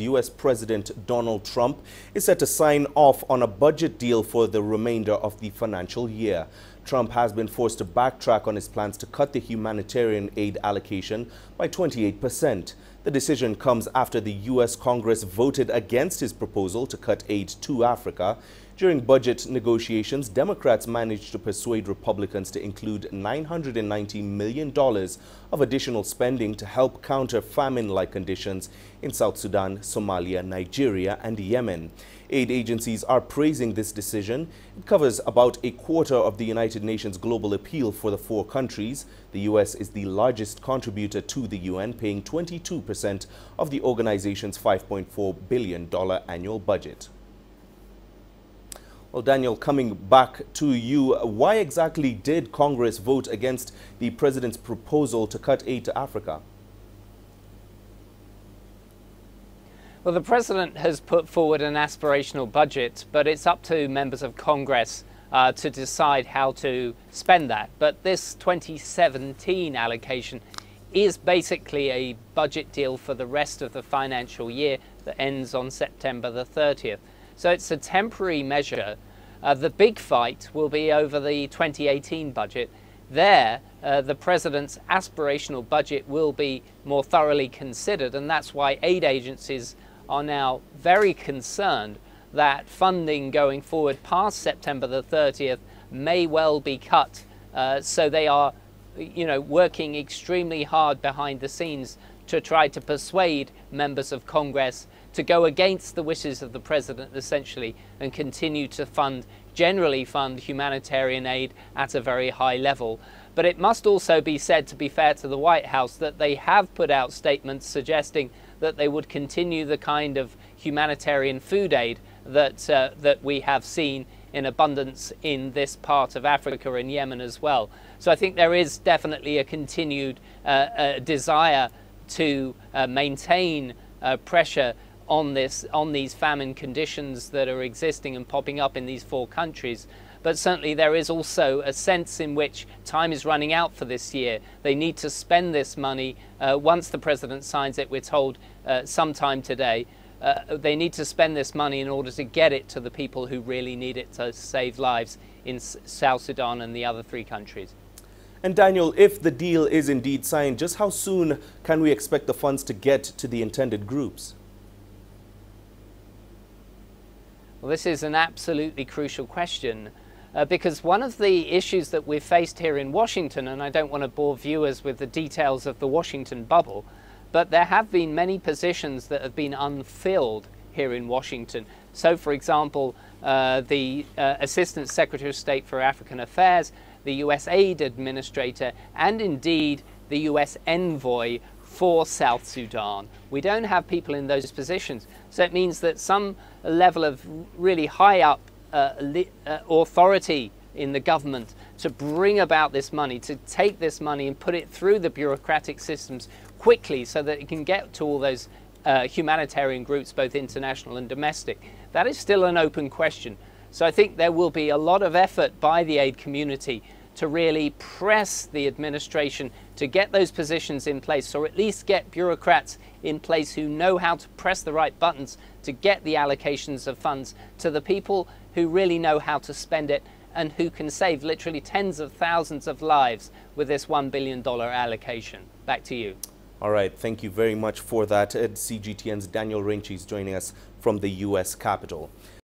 U.S. President Donald Trump is set to sign off on a budget deal for the remainder of the financial year. Trump has been forced to backtrack on his plans to cut the humanitarian aid allocation by 28%. The decision comes after the U.S. Congress voted against his proposal to cut aid to Africa. During budget negotiations, Democrats managed to persuade Republicans to include $990 million of additional spending to help counter famine-like conditions in South Sudan, Somalia, Nigeria, and Yemen. Aid agencies are praising this decision. It covers about a quarter of the United Nations global appeal for the four countries. The U.S. is the largest contributor to the UN, paying 22% of the organization's $5.4 billion annual budget. Well, Daniel, coming back to you, why exactly did Congress vote against the president's proposal to cut aid to Africa? Well, the president has put forward an aspirational budget, but it's up to members of Congress to decide how to spend that. But this 2017 allocation is basically a budget deal for the rest of the financial year that ends on September the 30th. So it's a temporary measure. The big fight will be over the 2018 budget. There, the president's aspirational budget will be more thoroughly considered, and that's why aid agencies are now very concerned that funding going forward past September the 30th may well be cut. So they are, working extremely hard behind the scenes to try to persuade members of Congress to go against the wishes of the president, essentially, and continue to generally fund humanitarian aid at a very high level. But it must also be said, to be fair to the White House, that they have put out statements suggesting that they would continue the kind of humanitarian food aid that we have seen in abundance in this part of Africa and Yemen as well. So I think there is definitely a continued desire to maintain pressure on these famine conditions that are existing and popping up in these four countries. But certainly there is also a sense in which time is running out for this year. They need to spend this money once the president signs it, we're told sometime today. They need to spend this money in order to get it to the people who really need it to save lives in South Sudan and the other three countries. And Daniel, if the deal is indeed signed, just how soon can we expect the funds to get to the intended groups? Well, this is an absolutely crucial question because one of the issues that we've faced here in Washington, and I don't want to bore viewers with the details of the Washington bubble, but there have been many positions that have been unfilled here in Washington. So, for example, the Assistant Secretary of State for African Affairs, the U.S. Aid Administrator, and indeed the U.S. Envoy for South Sudan. We don't have people in those positions. So it means that some level of really high up authority in the government to bring about this money, to take this money and put it through the bureaucratic systems quickly so that it can get to all those humanitarian groups, both international and domestic. That is still an open question. So I think there will be a lot of effort by the aid community to really press the administration to get those positions in place, or at least get bureaucrats in place who know how to press the right buttons to get the allocations of funds to the people who really know how to spend it and who can save literally tens of thousands of lives with this $1 billion allocation. Back to you. All right, thank you very much for that. CGTN's Daniel Renchi is joining us from the U.S. Capitol.